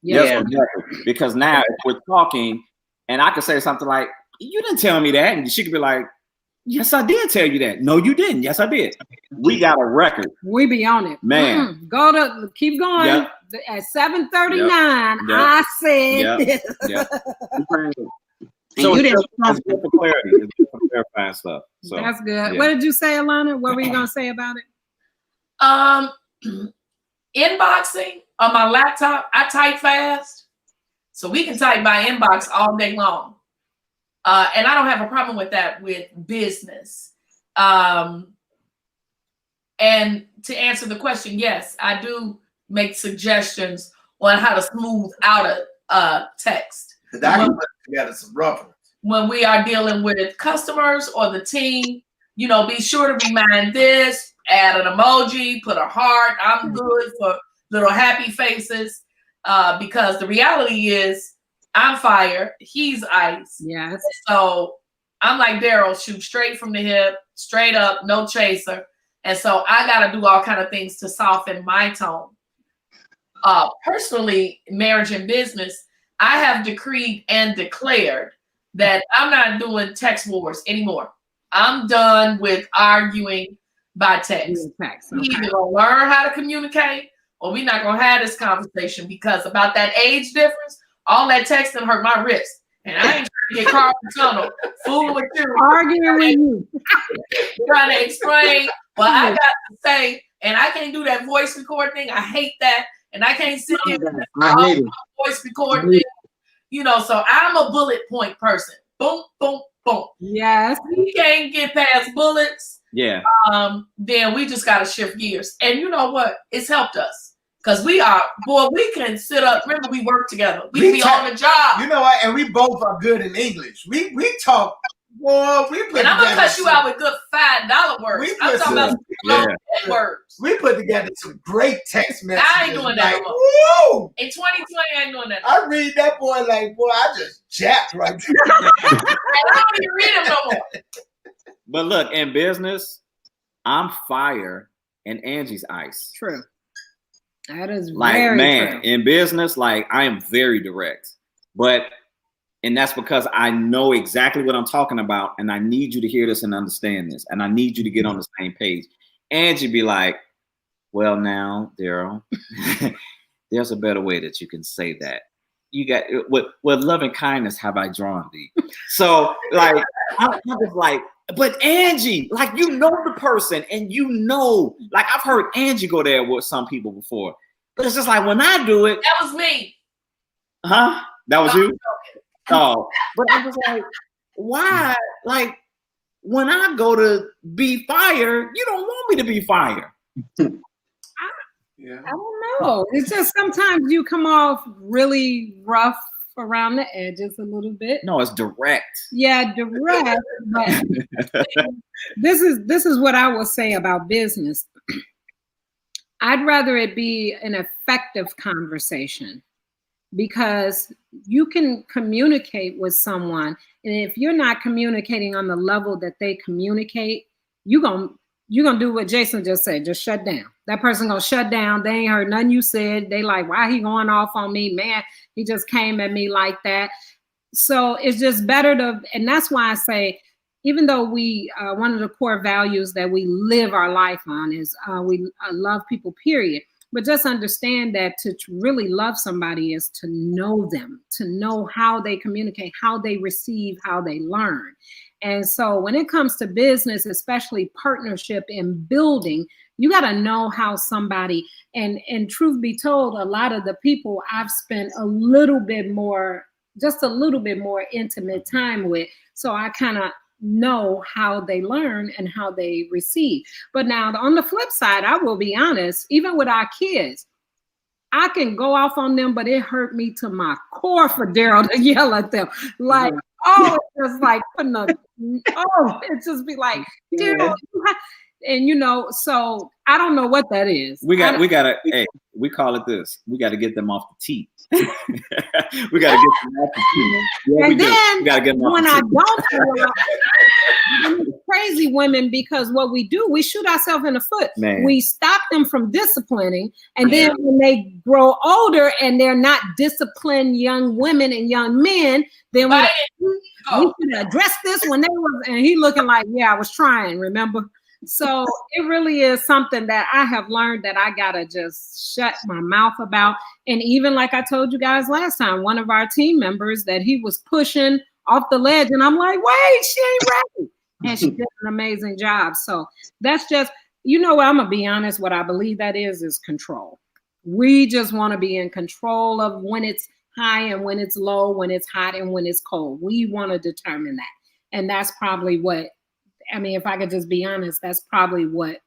Yeah. There's a record. Because now if we're talking, and I could say something like, "You didn't tell me that," and she could be like, "Yes, I did tell you that." "No, you didn't." "Yes, I did." We got a record. We be on it, man. Keep going. Yep. At 7:39, yep. I said this. Yep. So you didn't for clarity. It's for clarifying stuff. So that's good. Yeah. What did you say, Alana? What were you gonna say about it? Inboxing on my laptop, I type fast, so we can type by inbox all day long. And I don't have a problem with that with business. And to answer the question, yes, I do make suggestions on how to smooth out a text. I can put together some rough ones. When we are dealing with customers or the team, be sure to remind this, add an emoji, put a heart. I'm good for little happy faces because the reality is I'm fire, he's ice. Yes. So I'm like Daryl, shoot straight from the hip, straight up, no chaser. And so I got to do all kind of things to soften my tone. Personally, marriage and business, I have decreed and declared that I'm not doing text wars anymore. I'm done with arguing by text. Okay. We either gonna learn how to communicate or we're not gonna have this conversation because about that age difference, all that texting hurt my wrist. And I ain't trying to get carpal tunnel fooling with you. Arguing with you. Trying to explain what I got to say. And I can't do that voice record thing. I hate that. And I can't sit here and voice record thing. So I'm a bullet point person. Boom, boom, boom. Yes. We can't get past bullets. Yeah. Then we just gotta shift gears. And you know what? It's helped us. Because we can sit up. Remember, we work together. We be on the job. You know what? And we both are good in English. We talk. Boy, and I'm gonna cut you out with good $5 words. I'm talking about words. We put together some great text messages. I ain't doing that no more. Woo! In 2020, I ain't doing that. I read that boy like, boy, I just jacked right there. And I don't even read him no more. But look, in business, I'm fire and Angie's ice. True. That is like, very man, true. In business, like I am very direct, and that's because I know exactly what I'm talking about, and I need you to hear this and understand this, and I need you to get on the same page. Angie be like, well, now, Daryl, there's a better way that you can say that. You got with love and kindness have I drawn thee. So like I'm just like, but Angie, like you know the person, and you know, like I've heard Angie go there with some people before, but it's just like when I do it, that was me. Huh? That was you? Oh, but I was like, why? Like when I go to be fired, you don't want me to be fired. I don't know. It's just sometimes you come off really rough around the edges a little bit. No, it's direct. Yeah, direct. But this is what I will say about business. I'd rather it be an effective conversation, because you can communicate with someone, and if you're not communicating on the level that they communicate, you're gonna do what Jason just said, just shut down. That person gonna shut down. They ain't heard nothing you said. They like, why he going off on me? Man, he just came at me like that. So it's just better to, and that's why I say, even though we, one of the core values that we live our life on is we love people, period. But just understand that to really love somebody is to know them, to know how they communicate, how they receive, how they learn. And so when it comes to business, especially partnership and building, you got to know how somebody, and truth be told, a lot of the people I've spent just a little bit more intimate time with. So I kind of know how they learn and how they receive. But now on the flip side, I will be honest, even with our kids, I can go off on them, but it hurt me to my core for Daryl to yell at them. Like, oh, it's just like putting it just be like, Daryl, and so I don't know what that is. We call it this. We got to get them off the tee. We got to get them off the tee. Yeah, and then we got to get them off when the I tee. don't crazy women, because what we do, we shoot ourselves in the foot. Man. We stop them from disciplining, and then when they grow older and they're not disciplined young women and young men, then we should address this when they was, and he looking like, yeah, I was trying, remember? So it really is something that I have learned that I gotta just shut my mouth about. And even like I told you guys last time, one of our team members that he was pushing off the ledge, and I'm like, wait, she ain't ready. And she did an amazing job. So that's just, what, I'm gonna be honest, what I believe that is control. We just want to be in control of when it's high and when it's low, when it's hot and when it's cold. We want to determine that. And that's probably what, if I could just be honest, that's probably what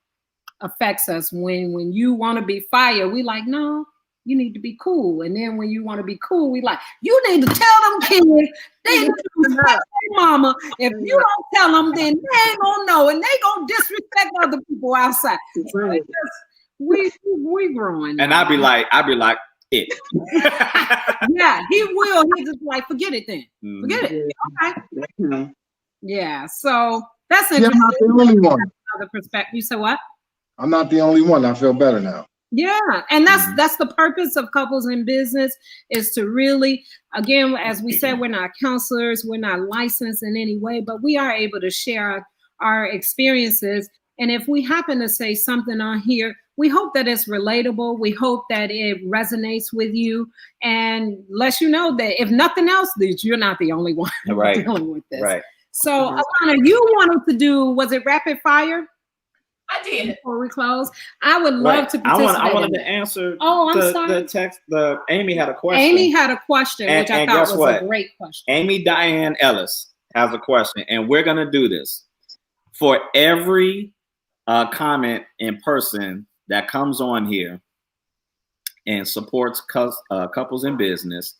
affects us. When you want to be fired, we like, no, you need to be cool. And then when you want to be cool, we like, you need to tell them kids, they need to respect their mama. If you don't tell them, then they ain't gonna know, and they gonna disrespect other people outside. So we growing. And I'd be like, it. Yeah, he will. He just like, forget it then. Forget it. Okay. Yeah. So that's interesting. I'm not the only one. Another perspective. You said what? I'm not the only one. I feel better now. Yeah, and that's the purpose of Couples in Business, is to really, again, as we said, we're not counselors, we're not licensed in any way, but we are able to share our experiences. And if we happen to say something on here, we hope that it's relatable. We hope that it resonates with you, and lets you know that if nothing else, that you're not the only one dealing with this. Right. So, Alana, you wanted to do, was it rapid fire? I did. Before we close, I would love to participate. I wanted to answer. sorry. The text. Amy had a question. Amy had a question, which I thought was a great question. Amy Diane Ellis has a question, and we're gonna do this for every comment in person that comes on here and supports Couples in Business.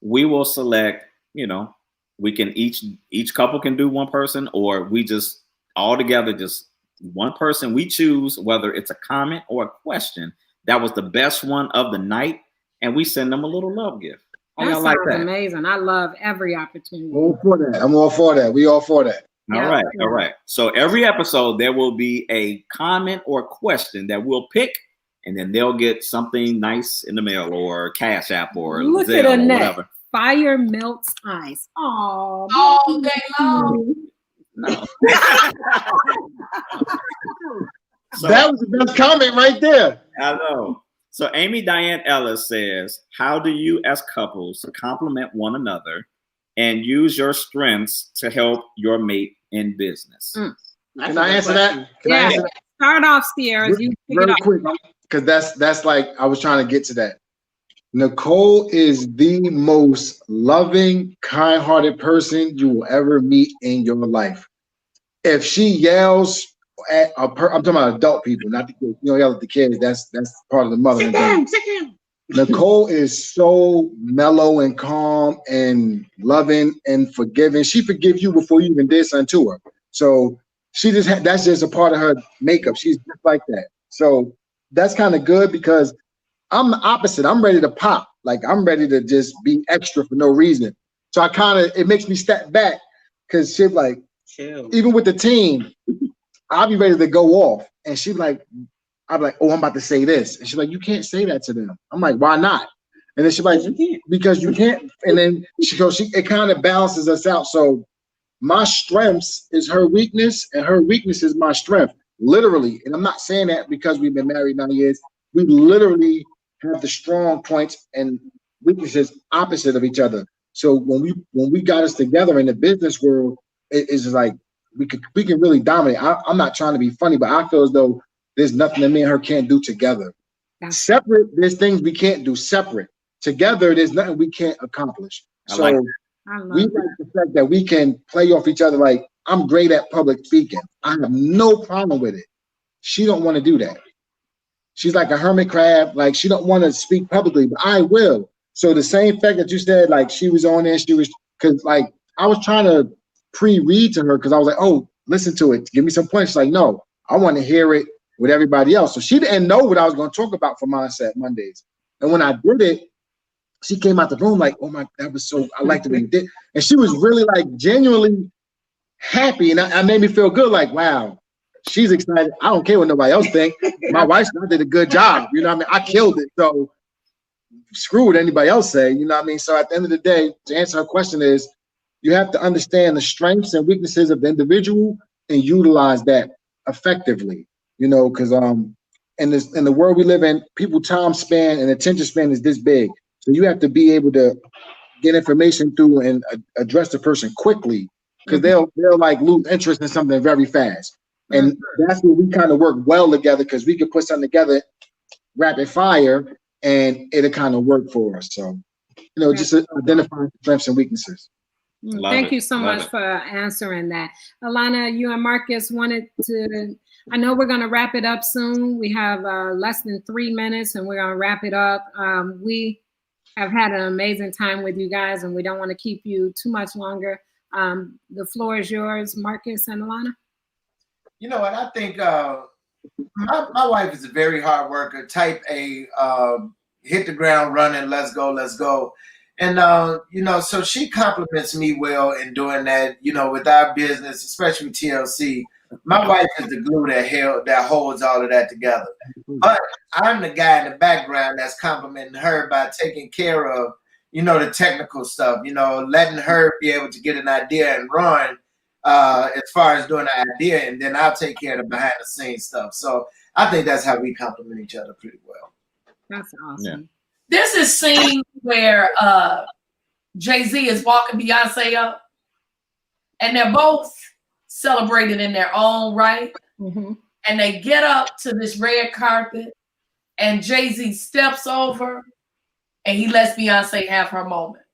We will select. We can each couple can do one person, or we just all together just one person. We choose whether it's a comment or a question that was the best one of the night, and we send them a little love gift. That sounds like that? Amazing. I love every opportunity. All for that. I'm all for that. We all for that. All right. So every episode there will be a comment or question that we'll pick and then they'll get something nice in the mail or Cash App or Look Zelle at or Annette. whatever. Fire melts ice. Oh, all day long. No. So, that was the best comment right there. I know. So Amy Diane Ellis says, how do you as couples complement one another and use your strengths to help your mate in business? Can I answer that? Can I answer that? Start off, Sierra. Real quick, because that's like I was trying to get to that. Nicole is the most loving, kind-hearted person you will ever meet in your life. If she yells at I'm talking about adult people, not the kids. You know, yell at the kids. That's part of the mother. Sit down. Nicole is so mellow and calm and loving and forgiving. She forgives you before you even did something to her. So she just that's just a part of her makeup. She's just like that. So that's kind of good because I'm the opposite. I'm ready to pop. Like I'm ready to just be extra for no reason. So it makes me step back because she's like, chill. Even with the team, I'll be ready to go off. And she'd be like, I'll be like, oh, I'm about to say this. And she's like, you can't say that to them. I'm like, why not? And then she's like, because you can't. And then she goes, it kind of balances us out. So my strengths is her weakness and her weakness is my strength. Literally. And I'm not saying that because we've been married 9 years. We literally have the strong points and weaknesses opposite of each other. So when we got us together in the business world, it's like we can really dominate. I'm not trying to be funny, but I feel as though there's nothing that me and her can't do together. Separate, there's things we can't do separate. Together, there's nothing we can't accomplish. So we like the fact that we can play off each other. Like I'm great at public speaking. I have no problem with it. She don't want to do that. She's like a hermit crab. Like she don't want to speak publicly, but I will. So the same fact that you said, like she was on there, because like I was trying to pre-read to her because I was like, oh, listen to it. Give me some points. She's like, no, I want to hear it with everybody else. So she didn't know what I was going to talk about for Mindset Mondays. And when I did it, she came out the room like, oh my, that was so, I liked the way you did. And she was really like genuinely happy. And I made me feel good. Like, wow, she's excited. I don't care what nobody else think. My wife did a good job. You know what I mean? I killed it. So screw what anybody else say. You know what I mean? So at the end of the day, to answer her question is, you have to understand the strengths and weaknesses of the individual and utilize that effectively. You know, because in the world we live in, people time span and attention span is this big. So you have to be able to get information through and address the person quickly because they'll like lose interest in something very fast. And that's where we kind of work well together because we can put something together rapid fire and it'll kind of work for us. So, you know, just identifying strengths and weaknesses. Thank you so much for answering that. Alana, you and Marcus wanted to, I know we're going to wrap it up soon. We have less than 3 minutes and we're going to wrap it up. We have had an amazing time with you guys and we don't want to keep you too much longer. The floor is yours, Marcus and Alana. You know what? I think my wife is a very hard worker, type A, hit the ground running, let's go. And, you know, so she compliments me well in doing that, you know, with our business, especially with TLC. My wife is the glue that holds all of that together. But I'm the guy in the background that's complimenting her by taking care of, you know, the technical stuff, you know, letting her be able to get an idea and run as far as doing the idea. And then I'll take care of the behind the scenes stuff. So I think that's how we complement each other pretty well. That's awesome. Yeah. This is scene where Jay-Z is walking Beyonce up and they're both celebrated in their own right. Mm-hmm. And they get up to this red carpet and Jay-Z steps over and he lets Beyonce have her moment.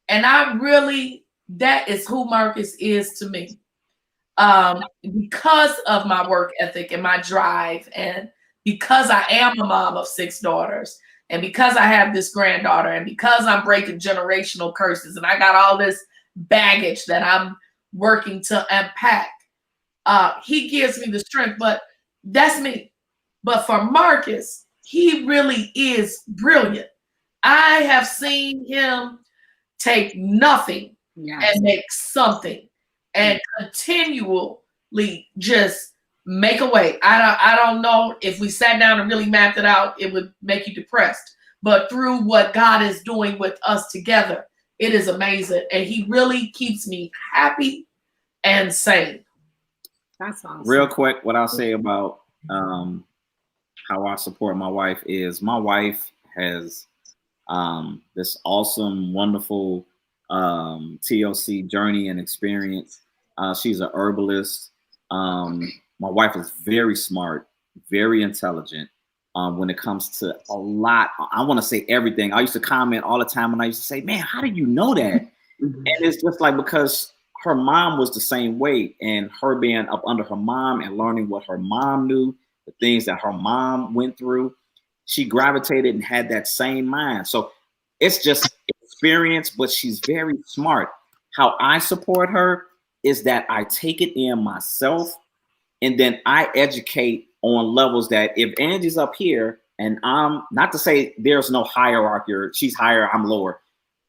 And that is who Marcus is to me. Because of my work ethic and my drive and because I am a mom of 6 daughters and because I have this granddaughter and because I'm breaking generational curses and I got all this baggage that I'm working to unpack, he gives me the strength, but that's me. But for Marcus, he really is brilliant. I have seen him take nothing and make something and continually just make a way. I don't know if we sat down and really mapped it out, it would make you depressed. But through what God is doing with us together, it is amazing. And he really keeps me happy and sane. That's awesome. Real quick, what I'll say about how I support my wife is my wife has this awesome, wonderful TLC journey and experience. She's a herbalist. My wife is very smart, very intelligent when it comes to a lot. I want to say everything. I used to comment all the time, and I used to say, man, how do you know that? And it's just like, because her mom was the same way, and her being up under her mom and learning what her mom knew, the things that her mom went through, she gravitated and had that same mind. So it's just experience, but she's very smart. How I support her is that I take it in myself, and then I educate on levels that if Angie's up here, and I'm not to say there's no hierarchy, or she's higher, I'm lower,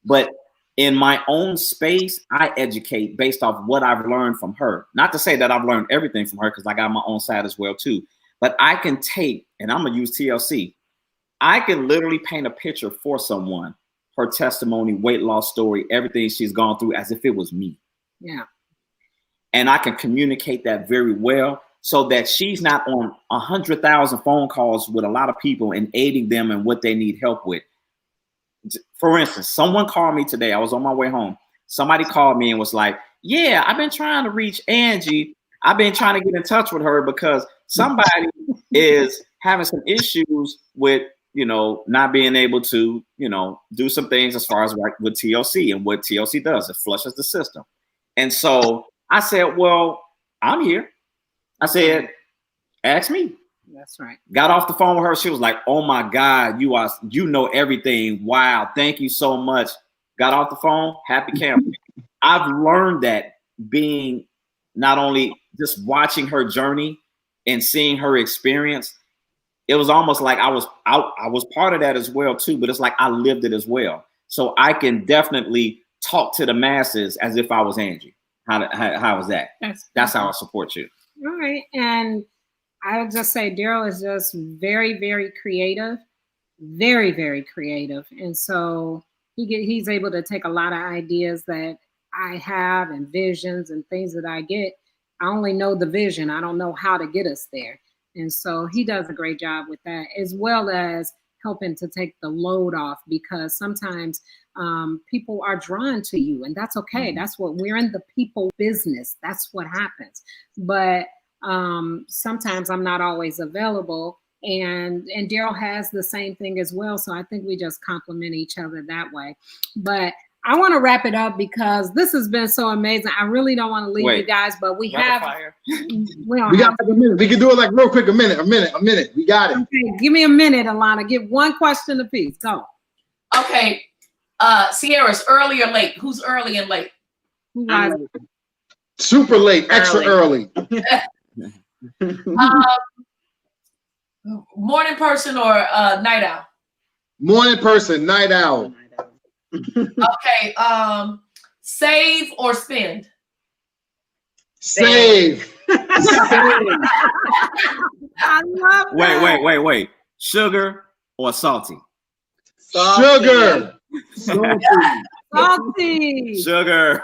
but in my own space, I educate based off what I've learned from her. Not to say that I've learned everything from her, because I got my own side as well too. But I can take, and I'm gonna use TLC, I can literally paint a picture for someone, her testimony, weight loss story, everything she's gone through, as if it was me. Yeah. And I can communicate that very well, so that she's not on 100,000 phone calls with a lot of people and aiding them in what they need help with. For instance, someone called me today. I was on my way home. Somebody called me and was like, yeah, I've been trying to reach Angie. I've been trying to get in touch with her because somebody is having some issues with, not being able to, do some things as far as like with TLC, and what TLC does, it flushes the system. And so I said, well, I'm here. I said, ask me. That's right. Got off the phone with her. She was like, oh my God, you know everything. Wow. Thank you so much. Got off the phone. Happy camper. I've learned that being not only just watching her journey and seeing her experience, it was almost like I was part of that as well too, but it's like I lived it as well. So I can definitely talk to the masses as if I was Angie. How was that? That's how I support you. All right. And I would just say Daryl is just very, very creative, very, very creative. And so he's able to take a lot of ideas that I have and visions and things that I get. I only know the vision. I don't know how to get us there. And so he does a great job with that, as well as helping to take the load off, because sometimes people are drawn to you, and that's okay. That's what we're in, the people business. That's what happens. But sometimes I'm not always available, and Daryl has the same thing as well. So I think we just complement each other that way. But I want to wrap it up because this has been so amazing. I really don't want to leave you guys, but we got like a minute. We can do it like real quick. A minute. We got it. Okay, give me a minute, Alana. Give one question apiece. Go. Okay. Sierra's early or late? Who's early and late? Super late, extra early. Morning person or night owl? Morning person, night owl. Okay. Save or spend? Save. I love that. Wait. Sugar or salty? Sugar. Salty. Sugar.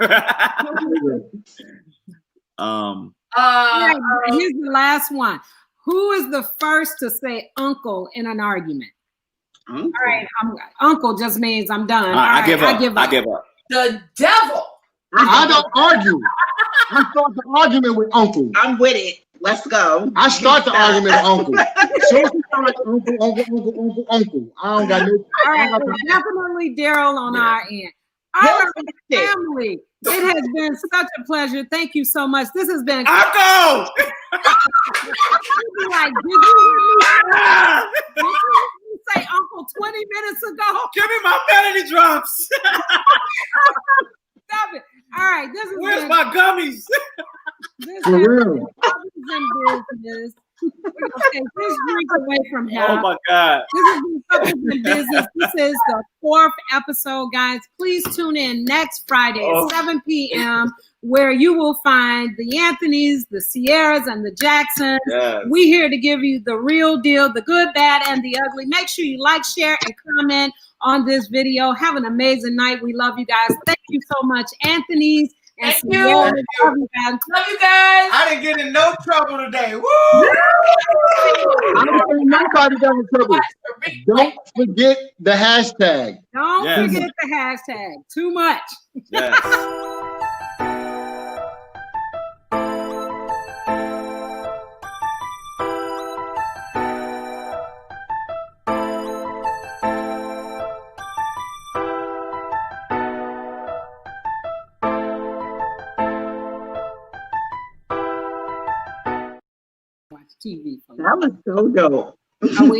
Here's the last one. Who is the first to say uncle in an argument? All right, uncle just means I'm done. I give up. The devil. I don't argue. I start the argument with uncle. I'm with it. Let's go. I start the argument with uncle. So uncle. I don't got no. All right, definitely Daryl on our end. All right, family. It has been such a pleasure. Thank you so much. This has been Uncle. Like, did you say uncle 20 minutes ago? Give me my melody drops. Stop it. All right, where's my gummies? This is Business. Okay, please drink away from him. Oh my God. This has been Couples in Business. This is the 4th episode, guys. Please tune in next Friday at 7 p.m. where you will find the Anthonys, the Sierras, and the Jacksons. Yes. We here to give you the real deal, the good, bad, and the ugly. Make sure you like, share, and comment on this video. Have an amazing night. We love you guys. Thank you so much, Anthony's. And Thank you. Love you guys. Love you guys. I didn't get in no trouble today. Woo! I'm saying nobody got in trouble. Don't forget the hashtag. Don't forget the hashtag. Too much. Yes. TV. That was so dope.